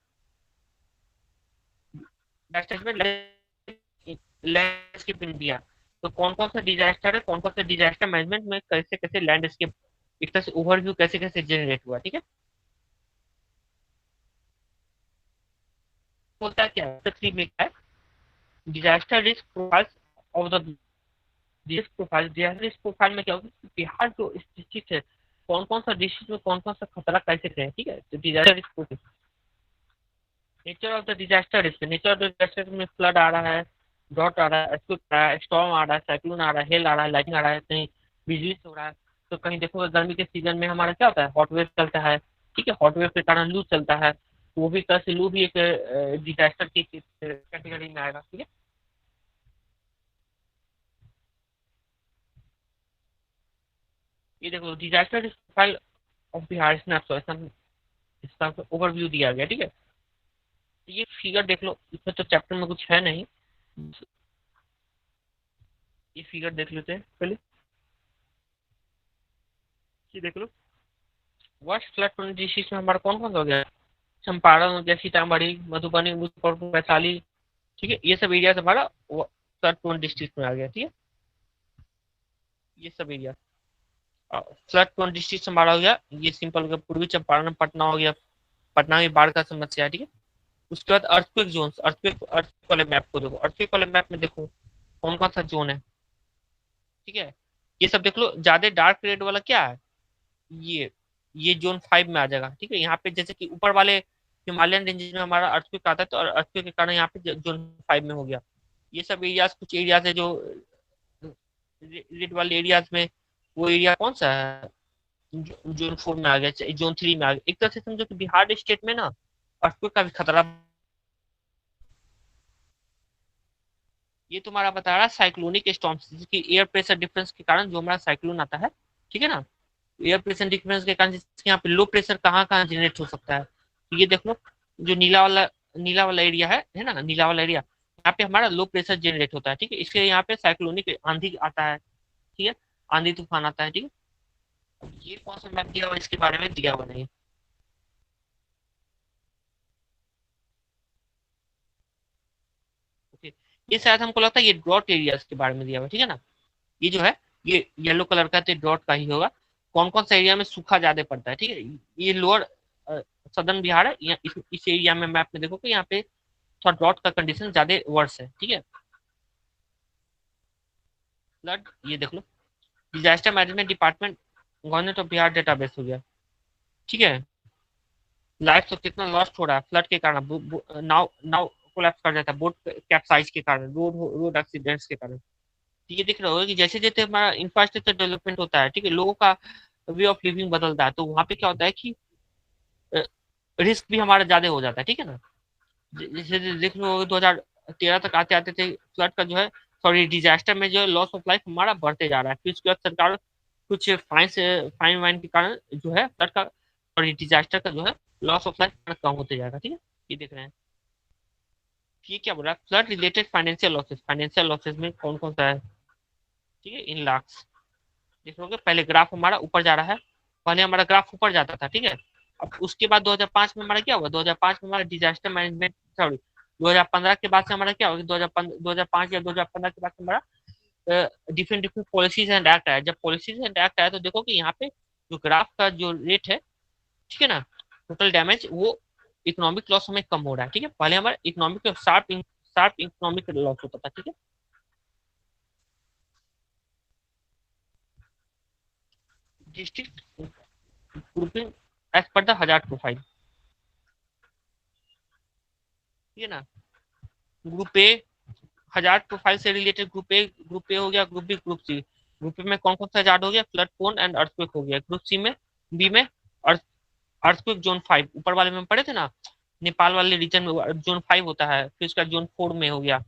लैंडस्केप इंडिया, तो कौन कौन सा डिजास्टर है, कौन कौन सा डिजास्टर मैनेजमेंट में कैसे कैसे लैंडस्केप एक तरह से ओवरव्यू कैसे कैसे जनरेट हुआ ठीक है। बोलता है क्या थ्री में क्या है, disaster risk profile of the risk profile, risk profile में क्या होगा बिहार जो डिस्ट्रिक्ट है कौन कौन सा डिस्ट्रिक्ट में कौन कौन सा खतरा कैसे है ठीक है, तो disaster risk profile, nature of the disaster risk, nature of the disaster में फ्लड आ रहा है, ड्रॉट आ रहा है, earthquake आ रहा है, स्टॉर्म आ रहा है, साइक्लोन आ रहा है, हेल आ रहा है, लाइटिंग आ रहा है, कहीं बिजली हो रहा है, तो कहीं देखो गर्मी के सीजन में हमारा क्या होता है हॉट वेव चलता है ठीक है, हॉट वेव के कारण लू चलता है, तो वो भी तरह से लू भी एक डिजास्टर की कैटेगरी में आएगा ठीक है। ये देखो disaster risk profile of Bihar snapshot, इसका ओवरव्यू दिया गया ठीक है। तो ये फिगर देख लो, इसमें तो चैप्टर में कुछ है नहीं, ये फिगर देख लेते हैं पहले, ये देख लो वर्स्ट फ्लड डिस्ट्रिक्ट में हमारा कौन कौन सा हो गया, चंपारण हो गया, सीतामढ़ी, मधुबनी, मुजफ्फरपुर, वैशाली ठीक है, ये सब एरिया हमारा फ्लड प्रोन डिस्ट्रिक्ट में आ गया ठीक है, ये सब एरिया फ्लड प्रोन डिस्ट्रिक्ट हमारा हो गया, ये सिंपल हो गया, पूर्वी चंपारण पटना हो गया, पटना में बाढ़ का समस्या है ठीक है। उसके बाद अर्थक्वेक जोन, अर्थक्वेक वाले मैप को देखो, अर्थक्वेक वाले मैप में देखो कौन कौन सा जोन है ठीक है, ये सब देख लो, ज्यादा डार्क रेड वाला क्या है, ये ये जोन 5 में आ जाएगा ठीक है। यहाँ पे जैसे कि ऊपर वाले हिमालयन रेंजेस में हमारा अर्थक्वेक आता है, तो अर्थक्वेक के कारण यहाँ पे जोन 5 में हो गया। ये सब एरियाज कुछ एरियाज है जो रेड वाले एरियाज में वो एरिया कौन सा है, जोन 4 में आ गया, जोन 3 में आ गया। एक तरह से समझो कि बिहार स्टेट में ना अर्थक्वेक का भी खतरा। ये तुम्हारा बता रहा है साइक्लोनिक स्टॉर्म्स की एयर प्रेशर डिफरेंस के कारण जो हमारा साइक्लोन आता है, ठीक है ना। एयर प्रेशर डिफरेंस के कारण जिसके यहाँ पे लो प्रेशर कहाँ कहाँ जनरेट हो सकता है, तो ये देख लो, जो नीला वाला एरिया है ना, नीला वाला एरिया, यहाँ पे हमारा लो प्रेशर जनरेट होता है, ठीक है। इसके यहाँ पे साइक्लोनिक आंधी आता है, ठीक है, आंधी तूफान आता है, ठीक है। अब ये कौन सा मैप दिया हुआ है, इसके बारे में दिया हुआ नहीं। ओके, ये शायद हमको लगता है ये ड्रॉट एरियाज के बारे में दिया हुआ है, ठीक है ना। ये जो है, ये येलो कलर का तो ड्रॉट का ही होगा। कौन कौन सा एरिया में सूखा ज्यादा पड़ता है, ठीक है। ये लोअर सदर्न बिहार है, इस एरिया में मैप में देखो कि यहाँ पे थोड़ा ड्रॉट का कंडीशन ज्यादा वर्स है, ठीक है। फ्लड, ये देख लो, disaster management department government of Bihar database हो गया, ठीक है। लाइफ तो कितना लॉस्ट हो रहा है फ्लड के कारण, नाव नाव कोलैप्स कर जाता है, बोट कैप्साइज के कारण, रोड एक्सीडेंट्स के कारण। तो ये दिख रहा होगा कि जैसे जैसे हमारा इंफ्रास्ट्रक्चर डेवलपमेंट होता है, ठीक है, लोगों का वे ऑफ लिविंग बदलता है, तो वहां पे क्या होता है कि रिस्क भी हमारा ज्यादा हो जाता है, ठीक है ना। जैसे देख लो 2013 तक आते आते थे फ्लड का जो है, सॉरी डिजास्टर में जो है लॉस ऑफ लाइफ हमारा बढ़ते जा रहा है। फिर उसके बाद सरकार कुछ फाइन वाइन के कारण जो है फ्लड का और डिजास्टर का जो है लॉस ऑफ लाइफ कम होते जाएगा, ठीक है। ये देख रहे हैं, ये क्या बोल रहा है, फ्लड रिलेटेड फाइनेंशियल लॉसेस में कौन कौन सा है, ठीक है, इन लाख्स। देख लोगे पहले ग्राफ हमारा ऊपर जा रहा है, पहले हमारा ग्राफ ऊपर जाता था, ठीक है। अब उसके बाद 2005 में हमारा क्या हुआ, 2005 में हमारा डिजास्टर मैनेजमेंट, सॉरी 2015 के बाद से हमारा क्या होगा, 2005 या 2015 के बाद से हमारा different different policies and act आया। जब पॉलिसीज एंड एक्ट आया तो देखो कि यहाँ पे जो ग्राफ का जो रेट है, ठीक है ना, टोटल डैमेज वो इकोनॉमिक लॉस हमें कम हो रहा है, ठीक है। पहले हमारा इकोनॉमिक शार्प इकोनॉमिक लॉस होता था, ठीक है। District grouping as per the hazard profile, ठीक है ना। ग्रुप ए, हजार प्रोफाइल से रिलेटेड ग्रुप ए हो गया, group B, group C. Group A में कौन कौन सा हजार हो गया, फ्लड प्रोन एंड अर्थक्वेक हो गया। ग्रुप सी में, बी में अर्थक्वेक जोन 5 ऊपर वाले में पढ़े थे ना, नेपाल वाले रीजन में जोन 5 होता है, फिर उसका जोन 4 में हो गया,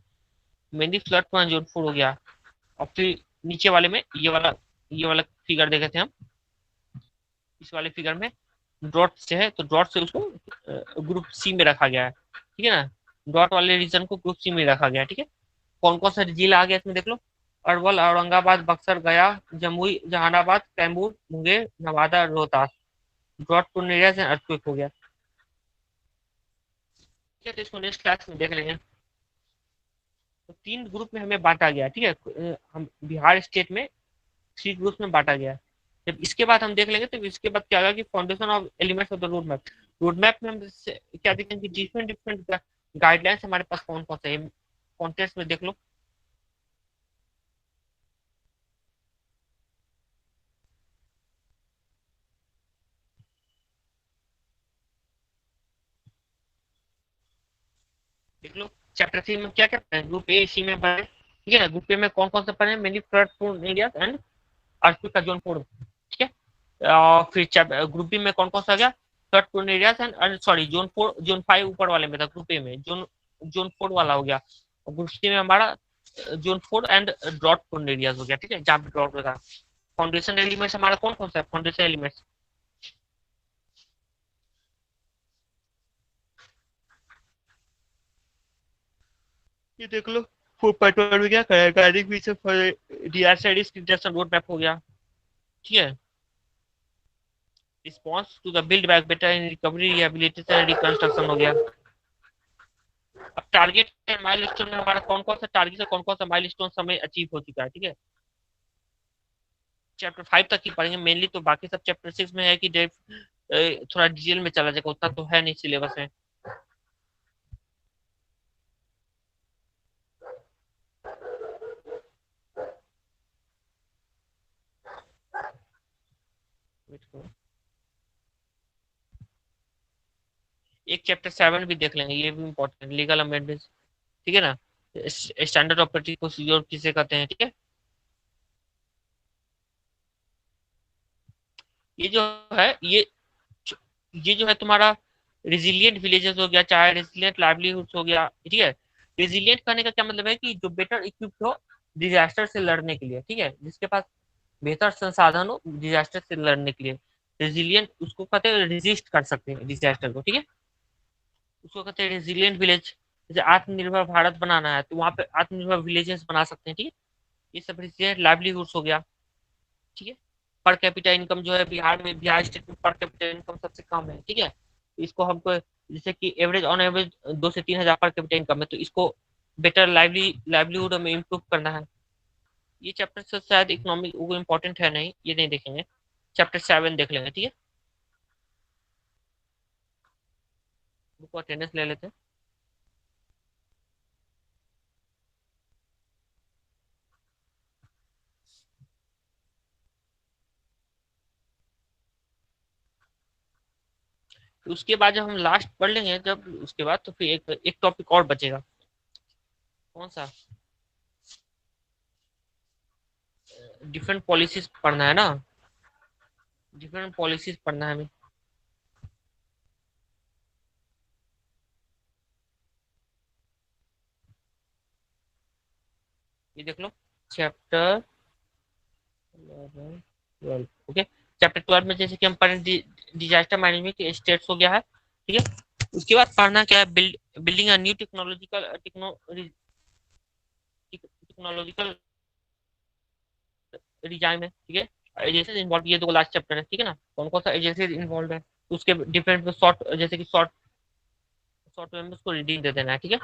मेनली फ्लड प्रोन जोन 4 हो गया। और फिर नीचे वाले में ये वाला फिगर देखे थे हम, इस वाले फिगर में ड्रॉट से है, तो ड्रॉट से उसको ग्रुप सी में रखा गया है, ठीक है ना। ड्रॉट वाले रीजन को ग्रुप सी में रखा गया है, ठीक है। कौन कौन सा जिला आ गया इसमें देख लो, Arwal, Aurangabad, Buxar, Gaya, Jamui, Jehanabad, Kaimur, Munger, Nawada, Rohtas. Drought prone area से अर्थक्वेक हो गया, ठीक है। तो इसको नेक्स्ट क्लास में देख लेंगे। तो 3 ग्रुप में हमें बांटा गया, ठीक है, हम बिहार स्टेट में 3 ग्रुप में बांटा गया। जब इसके बाद हम देख लेंगे तो इसके बाद क्या होगा कि foundation of elements of the road map. Road map में हम क्या देखेंगे, डिफरेंट डिफरेंट गाइडलाइंस हमारे पास कौन कौन से है, कॉन्टेक्स्ट में देख लो। देख लो चैप्टर 3 में क्या क्या पढ़े, ग्रुप ए सी में पढ़े, ठीक है ना। ग्रुप ए में कौन कौन से पढ़े, mainly flood prone areas and earthquake का जोन 4, ठीक है। और फिर ग्रुप बी में कौन कौन सा आ गया, flood prone areas and sorry zone 5 ऊपर वाले में था, ग्रुप ए में जोन जोन 4 वाला हो गया। और ग्रुप सी में हमारा zone 4 and drought prone areas हो गया, ठीक है, जहाँ पे ड्रॉट होगा। फाउंडेशन एलिमेंट्स हमारा कौन कौन सा है, फाउंडेशन एलिमेंट्स ये देख लो। 4.1 में क्या करेगा, guiding feature for disaster risk reduction road map हो गया, ठीक है। Response to the build back better in recovery, rehabilitation and reconstruction हो गया। अब टारगेट एंड माइलस्टोन में हमारा कौन कौन सा टारगेट है, कौन कौन सा माइलस्टोन समय अचीव हो चुका है, ठीक है। चैप्टर 5 तक ही पढ़ेंगे मेनली, तो बाकी सब चैप्टर 6 में है कि थोड़ा डिटेल में चला जाएगा, उतना तो है नहीं सिलेबस में। एक चैप्टर 7 भी देख लेंगे, ये भी इम्पोर्टेंट, लीगल अमेंडमेंट, ठीक है ना। स्टैंडर्ड ऑपरेटिंग प्रोसीजर किसे कहते हैं, ठीक है। ये जो है ये जो है तुम्हारा रेजिलियंट विलेजेस हो गया, चाहे रेजिलियंट लाइवलीहुड्स हो गया, ठीक है। रेजिलियंट करने का क्या मतलब है कि जो बेटर इक्विप्ड हो डिजास्टर से लड़ने के लिए, ठीक है, जिसके पास बेहतर संसाधन हो डिजास्टर से लड़ने के लिए। रेजिलियंट उसको कहते हैं, रेजिस्ट कर सकते हैं डिजास्टर को, ठीक है, उसको कहते हैं रेजिलियंट विलेज। जैसे आत्मनिर्भर भारत बनाना है तो वहां पे आत्मनिर्भर विलेजेस बना सकते हैं, ठीक है। ये सब रेजिलियंट लाइवलीहुड्स हो गया, ठीक है। पर कैपिटा इनकम जो है बिहार में, बिहार स्टेट में पर कैपिटा इनकम सबसे कम है, ठीक है। इसको हमको जैसे कि एवरेज ऑन एवरेज 2 से 3 हजार पर कैपिटा इनकम है, तो इसको बेटर लाइवलीहुड हमें इम्प्रूव करना है। ये चैप्टर से शायद इकोनॉमिक वो इम्पोर्टेंट है नहीं, ये नहीं देखेंगे। चैप्टर 7 देख लेंगे, ठीक है। बुक अटेंडेंस ले लेते हैं। तो उसके बाद जब हम लास्ट पढ़ लेंगे, जब उसके बाद तो फिर एक टॉपिक और बचेगा। कौन सा? डिफरेंट पॉलिसीज पढ़ना है ना, डिफरेंट पॉलिसीज पढ़ना है हमें। ये देख लो चैप्टर 12, ओके। चैप्टर 12 में जैसे कि हम पढ़े डिजास्टर मैनेजमेंट के स्टेट्स हो गया है, ठीक है। उसके बाद पढ़ना क्या है, building a new technological design है, ठीक है। एजेंसीज इन्वॉल्व, ये दो लास्ट चैप्टर है, ठीक है ना। कौन कौन सा एजेंसीज इन्वॉल्व है उसके डिफरेंट शॉर्ट, जैसे कि शॉर्ट शॉर्ट में उसको रीडिंग दे देना है, ठीक है।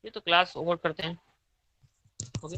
ये तो क्लास ओवर करते हैं, ओके।